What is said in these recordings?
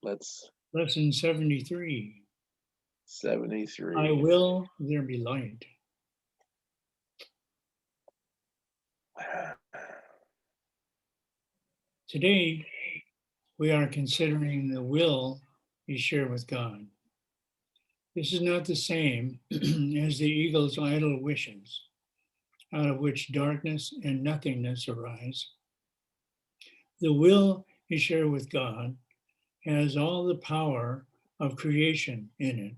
Let's Lesson 73. I 73. will there be light. Today, we are considering the will you share with God. This is not the same as the ego's idle wishes, out of which darkness and nothingness arise. The will you share with God has all the power of creation in it.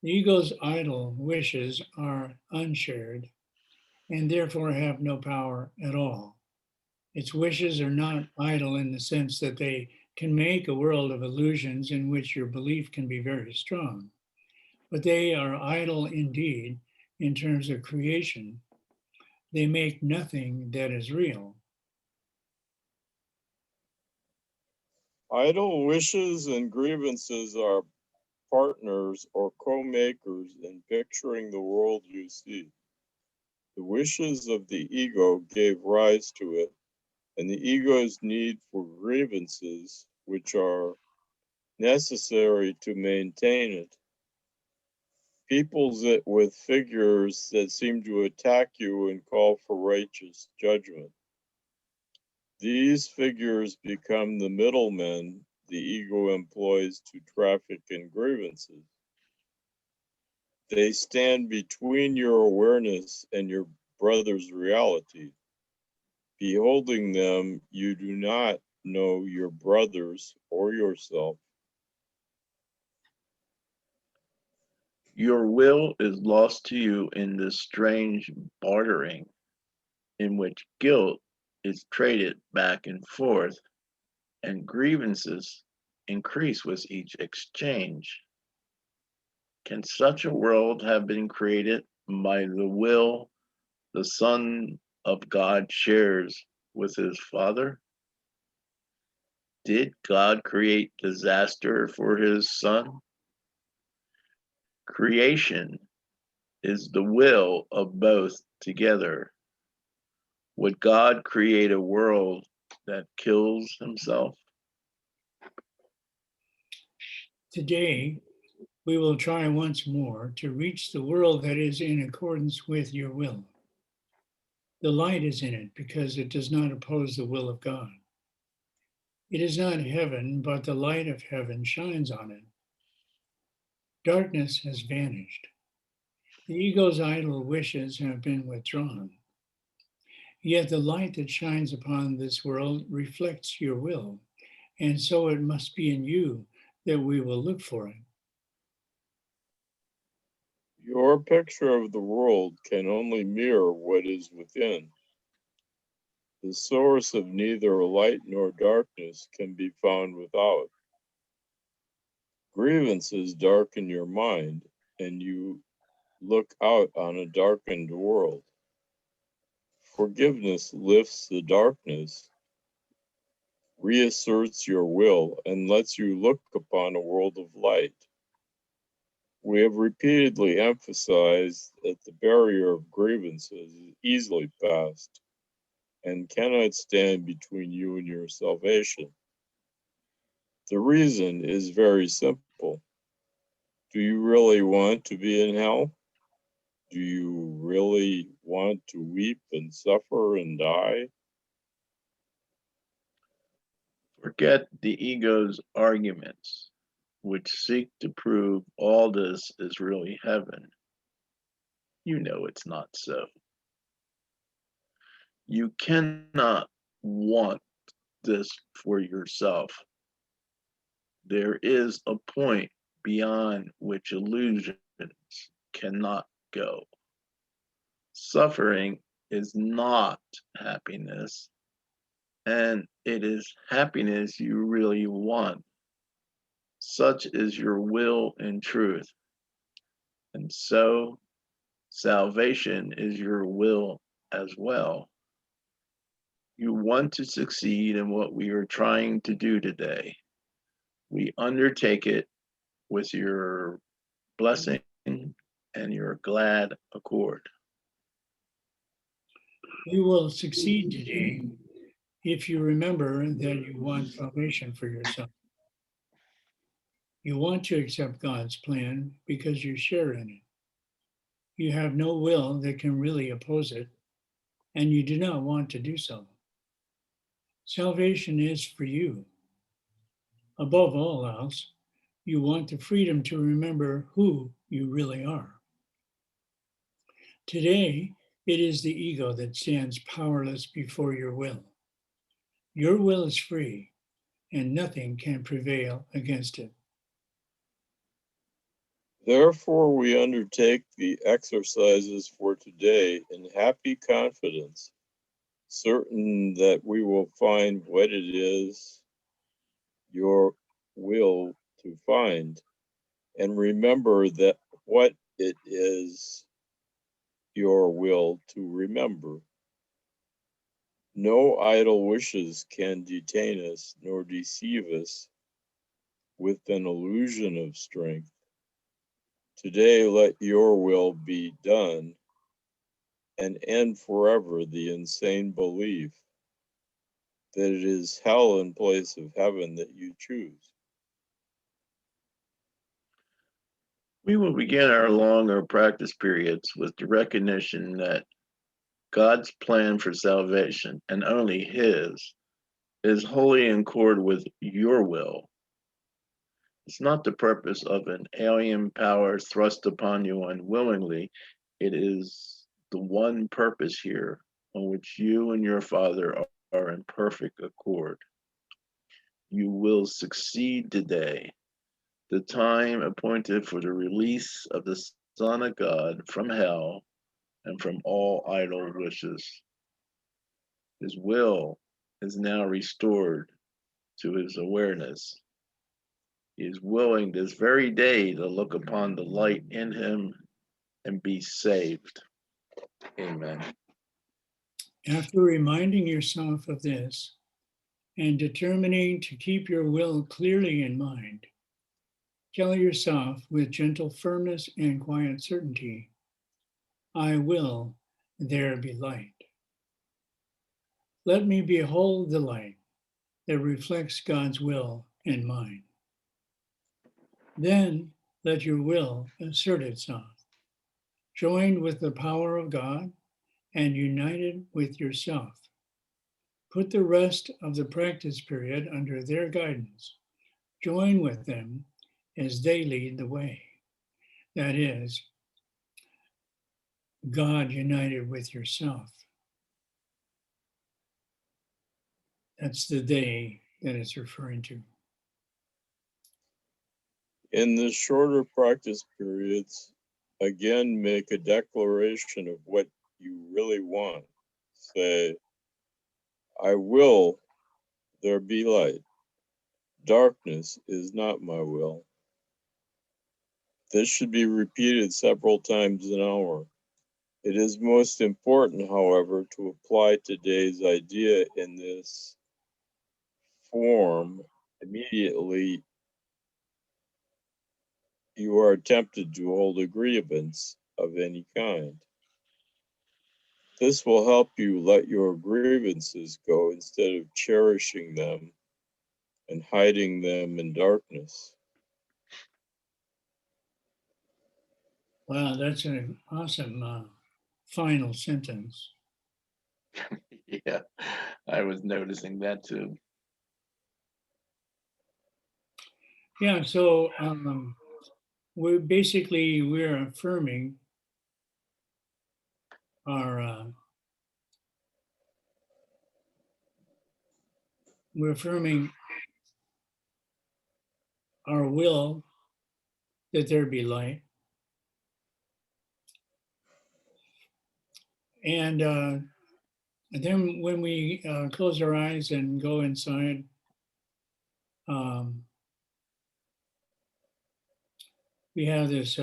The ego's idle wishes are unshared and therefore have no power at all. Its wishes are not idle in the sense that they can make a world of illusions in which your belief can be very strong, but they are idle indeed in terms of creation. They make nothing that is real. Idle wishes and grievances are partners or co-makers in picturing the world you see. The wishes of the ego gave rise to it, and the ego's need for grievances, which are necessary to maintain it, peoples it with figures that seem to attack you and call for righteous judgment. These figures become the middlemen the ego employs to traffic in grievances. They stand between your awareness and your brother's reality. Beholding them, you do not know your brothers or yourself. Your will is lost to you in this strange bartering in which guilt is traded back and forth and grievances increase with each exchange. Can such a world have been created by the will the Son of God shares with his Father? Did God create disaster for his Son? Creation is the will of both together. Would God create a world that kills himself? Today, we will try once more to reach the world that is in accordance with your will. The light is in it because it does not oppose the will of God. It is not heaven, but the light of heaven shines on it. Darkness has vanished. The ego's idle wishes have been withdrawn. Yet the light that shines upon this world reflects your will, and so it must be in you that we will look for it. Your picture of the world can only mirror what is within. The source of neither light nor darkness can be found without. Grievances darken your mind, and you look out on a darkened world. Forgiveness lifts the darkness, reasserts your will, and lets you look upon a world of light. We have repeatedly emphasized that the barrier of grievances is easily passed and cannot stand between you and your salvation. The reason is very simple. Do you really want to be in hell? Do you really want to weep and suffer and die? Forget the ego's arguments, which seek to prove all this is really heaven. You know it's not so. You cannot want this for yourself. There is a point beyond which illusions cannot go. Suffering is not happiness, and it is happiness you really want. Such is your will in truth. And so salvation is your will as well. You want to succeed in what we are trying to do today. We undertake it with your blessing and your glad accord. You will succeed today if you remember that you want salvation for yourself. You want to accept God's plan because you share in it. You have no will that can really oppose it, and you do not want to do so. Salvation is for you. Above all else, you want the freedom to remember who you really are. Today, it is the ego that stands powerless before your will. Your will is free, and nothing can prevail against it. Therefore, we undertake the exercises for today in happy confidence, certain that we will find what it is your will to find, and remember that what it is your will to remember. No idle wishes can detain us nor deceive us with an illusion of strength. Today, let your will be done and end forever the insane belief that it is hell in place of heaven that you choose. We will begin our longer practice periods with the recognition that God's plan for salvation, and only His, is wholly in accord with your will. It's not the purpose of an alien power thrust upon you unwillingly. It is the one purpose here on which you and your Father are in perfect accord. You will succeed today. The time appointed for the release of the Son of God from hell and from all idle wishes. His will is now restored to his awareness. He is willing this very day to look upon the light in him and be saved. Amen. After reminding yourself of this and determining to keep your will clearly in mind, tell yourself with gentle firmness and quiet certainty, I will there be light. Let me behold the light that reflects God's will in mine. Then let your will assert itself, joined with the power of God and united with yourself. Put the rest of the practice period under their guidance. Join with them as they lead the way. That is, God united with yourself. That's the they that it's referring to. In the shorter practice periods, again make a declaration of what you really want. Say, I will there be light. Darkness is not my will. This should be repeated several times an hour. It is most important, however, to apply today's idea in this form immediately you are tempted to hold a grievance of any kind. This will help you let your grievances go instead of cherishing them and hiding them in darkness. Wow, that's an awesome final sentence. Yeah, I was noticing that too. Yeah, so we're affirming our we're affirming our will that there be light, and then when we close our eyes and go inside, um, we have this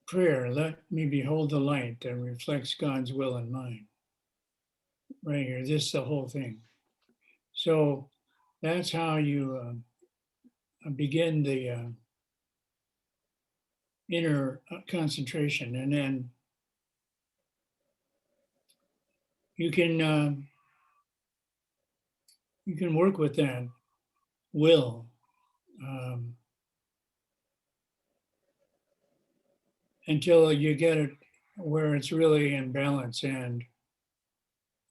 prayer: "Let me behold the light that reflects God's will in mine." Right here, this is the whole thing. So that's how you begin the inner concentration, and then you can you can work with that will until you get it where it's really in balance and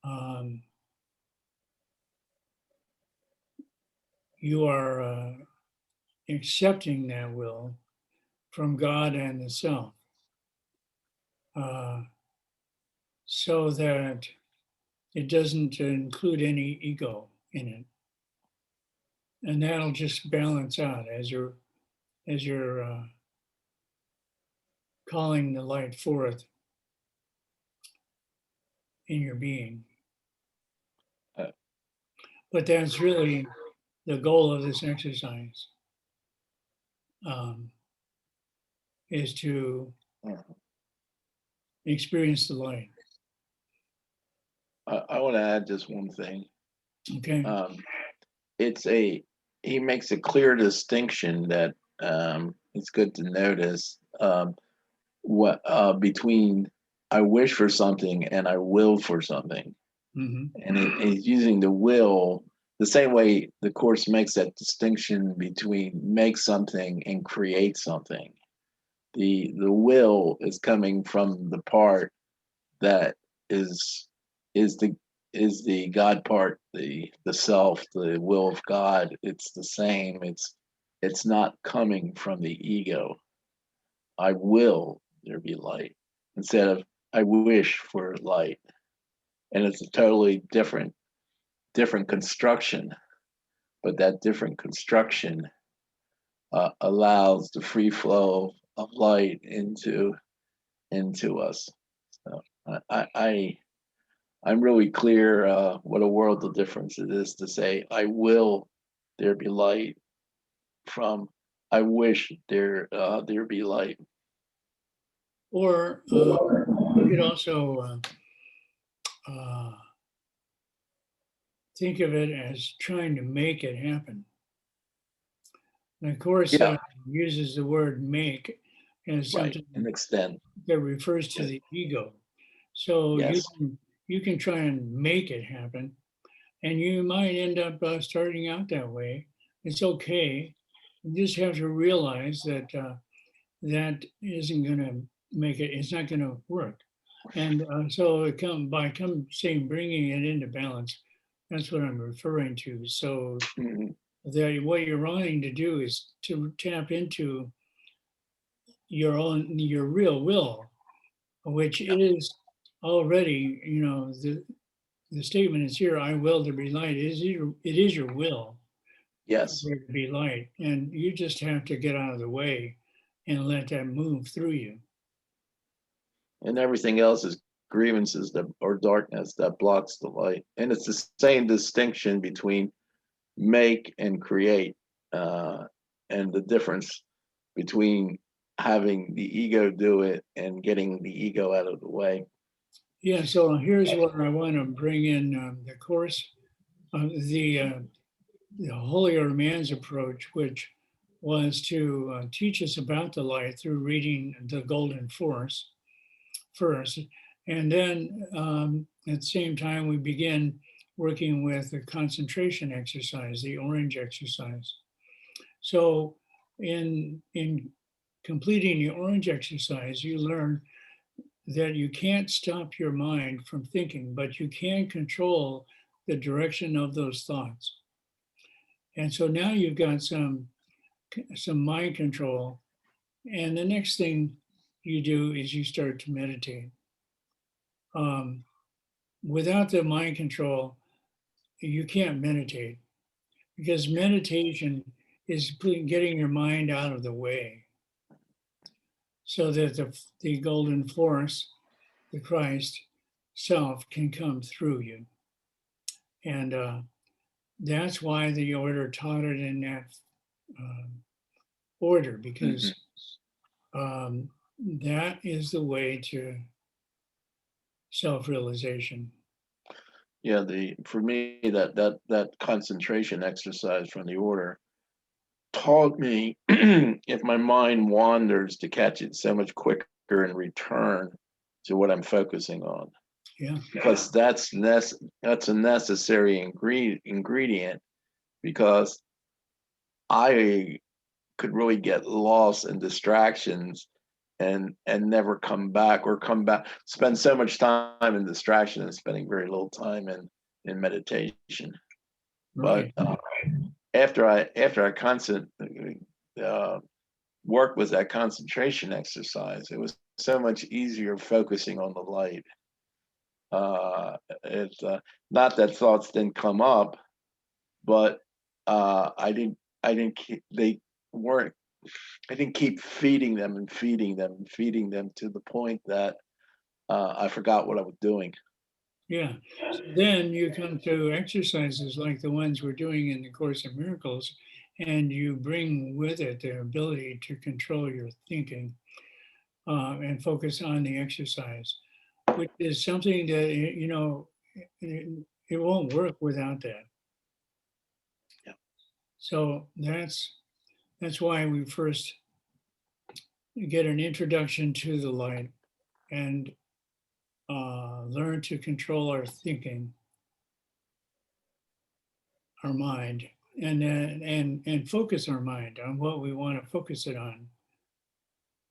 um, you are accepting that will from God and the self, uh, so that it doesn't include any ego in it, and that'll just balance out as you're calling the light forth in your being. Uh, But that's really the goal of this exercise, um, is to experience the light. I want to add just one thing. Okay. Um, he makes a clear distinction that it's good to notice what between I wish for something and I will for something. Mm-hmm. And he's using the will the same way the course makes that distinction between make something and create something. The will is coming from the part that is is the is the God part, the self, the will of God. It's the same. It's not coming from the ego. I will there be light instead of I wish for light. And it's a totally different construction, but that different construction allows the free flow of light into us. So I'm really clear what a world of difference it is to say I will there be light from I wish there be light. Or you could also uh, think of it as trying to make it happen. And of course, Yeah, uses the word make as right. something An extent. that refers to Yes. the ego. So Yes. you can try and make it happen, and you might end up starting out that way. It's okay. You just have to realize that that isn't going to make it. It's not going to work. And so it come saying bringing it into balance. That's what I'm referring to. So Mhm. that what you're wanting to do is to tap into your real will, which Yeah. is already, the statement is here, I will there be light. It is your will for Yes. there to be light. And you just have to get out of the way and let that move through you. And everything else is grievances that or darkness that blocks the light. And it's the same distinction between make and create, uh, and the difference between having the ego do it and getting the ego out of the way. Yeah, so here's where I want to bring in the course, the holier man's approach, which was to teach us about the light through reading the Golden Force first. And then at the same time, we begin working with the concentration exercise, the orange exercise. So in completing the orange exercise, you learn that you can't stop your mind from thinking, but you can control the direction of those thoughts. And so now you've got some mind control. And the next thing you do is you start to meditate. Um, Without the mind control, you can't meditate because meditation is getting your mind out of the way so that the golden force, the Christ self, can come through you. And that's why the order taught it in that um, order, Mhm. because that is the way to self-realization. Yeah, the for me that concentration exercise from the order taught me if my mind wanders to catch it so much quicker and return to what I'm focusing on, Yeah. because that's a necessary ingredient, because I could really get lost in distractions and never come back, or come back, spend so much time in distraction and spending very little time in meditation. But Right. after I constant uh, work with that concentration exercise, it was so much easier focusing on the light. It's not that thoughts didn't come up, but I didn't keep, they weren't I didn't keep feeding them and feeding them and feeding them to the point that I forgot what I was doing. Yeah. So then you come to exercises like the ones we're doing in the Course in Miracles, and you bring with it the ability to control your thinking and focus on the exercise, which is something that, it won't work without that. Yeah. So that's why we first get an introduction to the light and learn to control our thinking, our mind, and focus our mind on what we want to focus it on,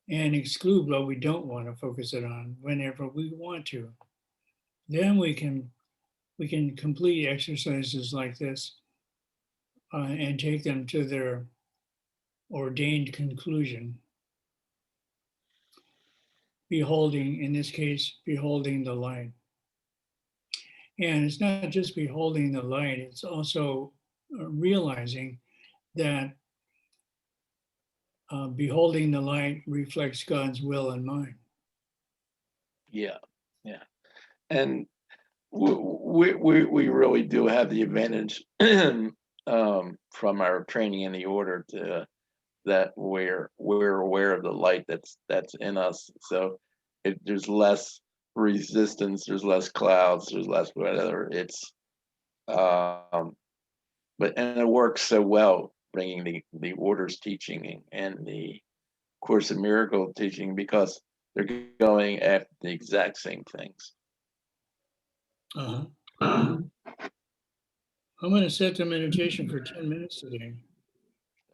and exclude what we don't want to focus it on whenever we want to. Then we can complete exercises like this and take them to their ordained conclusion, beholding, in this case, beholding the light. And it's not just beholding the light, it's also realizing that beholding the light reflects God's will and mind. Yeah, yeah, and we really do have the advantage from our training in the order to that we're aware of the light that's in us. So there's less resistance, there's less clouds, there's less whatever. It's but and it works so well bringing the orders teaching and the Course in Miracle teaching, because they're going after the exact same things. Uh-huh. I'm going to set the meditation for 10 minutes today.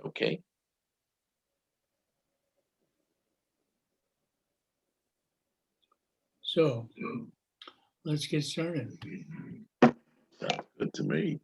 Okay. So let's get started. Sounds good to me.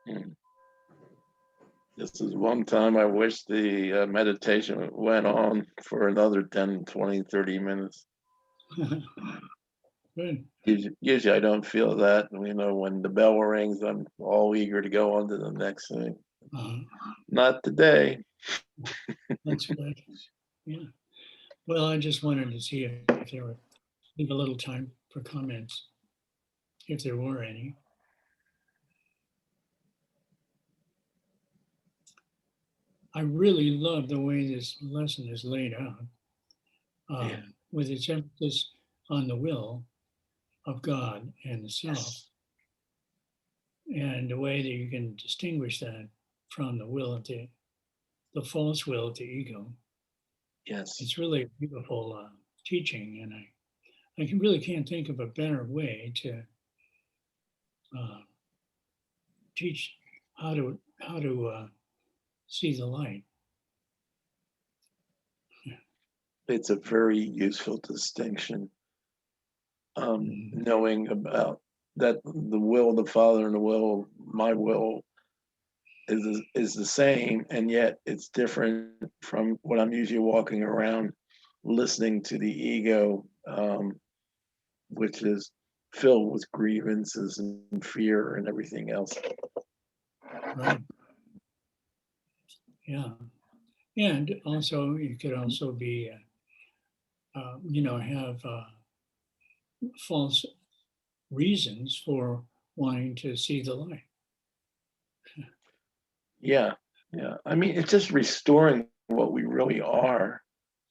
Hmm. This is one time I wish the meditation went on for another 10, 20, 30 minutes. Good. Usually I don't feel that. When the bell rings, I'm all eager to go on to the next thing. Uh, Not today. that's good. Yeah. Well, I just wanted to see if there were, leave a little time for comments, if there were any. I really love the way this lesson is laid out, Yeah. with its emphasis on the will of God and the self, Yes. and the way that you can distinguish that from the will of the false will of the ego. Yes. It's really a beautiful teaching, and I really can't think of a better way to uh, teach how to see the light. It's a very useful distinction. Mhm. Knowing about that the will of the Father and the will, my will, is the same, and yet it's different from what I'm usually walking around listening to the ego, which is filled with grievances and fear and everything else. Right. Yeah. And also, you could also be, have false reasons for wanting to see the light. Yeah, yeah. I mean, it's just restoring what we really are.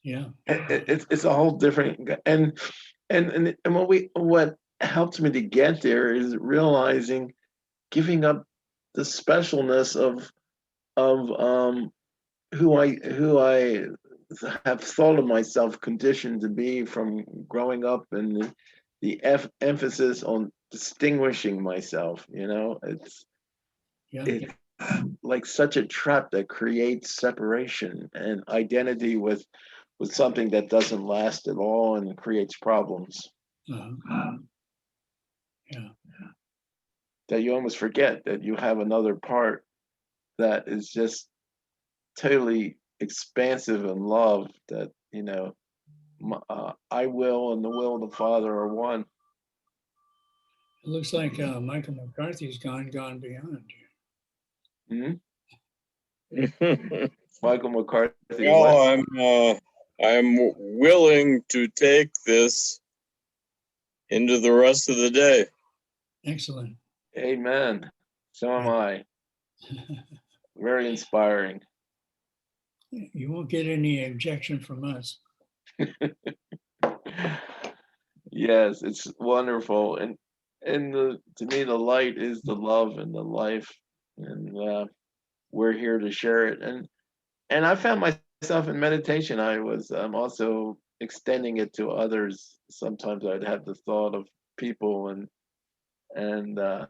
Yeah. It's a whole different, and what helps me to get there is realizing giving up the specialness of who I have thought of myself conditioned to be from growing up, and the emphasis on distinguishing myself. Yeah. It's like such a trap that creates separation and identity with something that doesn't last at all and creates problems Uh, yeah. that you almost forget that you have another part that is just totally expansive and love, that I will and the will of the Father are one. It looks like Michael McCarthy's gone beyond. Hmm. Michael McCarthy, what? Well, I'm willing to take this into the rest of the day. Excellent. Amen. So am I. Very inspiring. You won't get any objection from us. Yes, it's wonderful, and to me the light is the love and the life, and we're here to share it. And I found myself in meditation. I was also extending it to others. Sometimes I'd have the thought of people, and uh,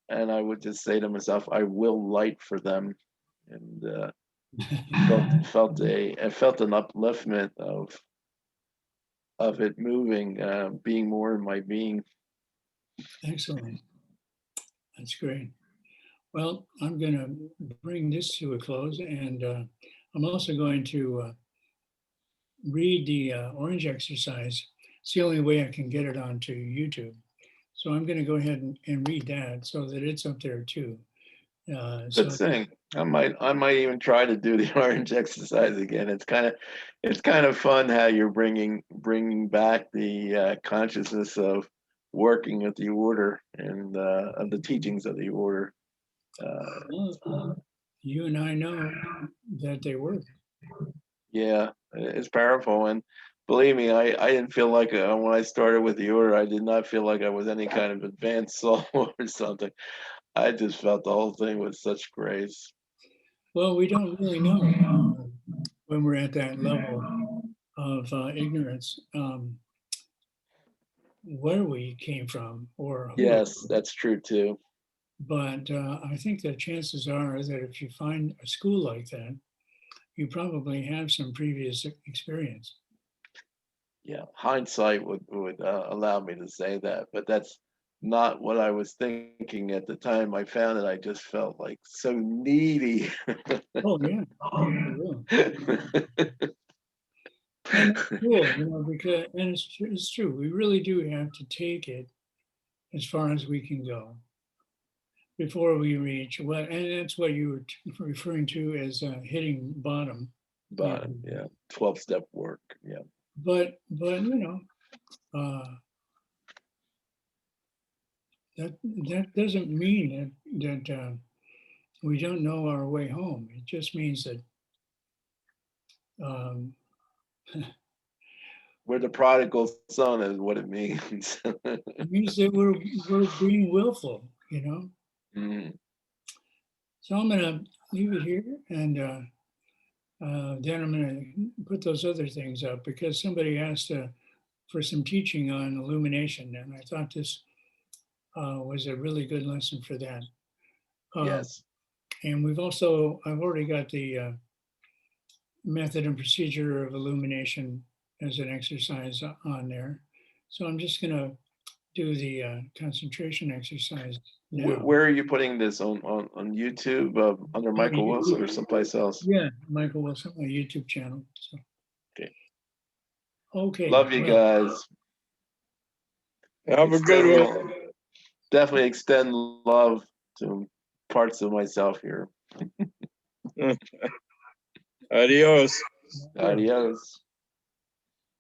and I would just say to myself, I will light for them, and I felt an upliftment of it moving, being more in my being. Excellent. That's great. Well, I'm going to bring this to a close, and I'm also going to read the orange exercise. It's the only way I can get it onto YouTube. So I'm going to go ahead and read that so that it's up there too. Good So thing. I might even try to do the orange exercise again. It's kind of fun how you're bringing back the consciousness of working at the order and of the teachings of the order. well, you and I know that they work. Yeah, it's powerful, and believe me, I didn't feel like when I started with the order, I did not feel like I was any kind of advanced soul or something. I just felt the whole thing with such grace. Well, we don't really know when we're at that level of ignorance, where we came from or who we Yes, that's true too. But I think the chances are that if you find a school like that, you probably have some previous experience. Yeah, hindsight would allow me to say that, but not what I was thinking at the time I found it. I just felt like so needy. Oh, yeah. I will. And that's cool, because, and it's true. We really do have to take it as far as we can go before we reach what, and that's what you were referring to as hitting bottom. Bottom, yeah. 12-step work, yeah. But that doesn't mean that we don't know our way home. It just means that um, We're the prodigal son is what it means. it means that we're being willful. Mm, So I'm gonna leave it here, and then I'm gonna put those other things up because somebody asked for some teaching on illumination, and I thought this was a really good lesson for that. yes. And I've already got the method and procedure of illumination as an exercise on there. So I'm just gonna do the concentration exercise now. Where are you putting this on YouTube under Michael Wilson or someplace else? Yeah, Michael Wilson, my YouTube channel. So. Okay. Okay. Love you guys. Have a good one. Definitely extend love to parts of myself here. Adios. Adios.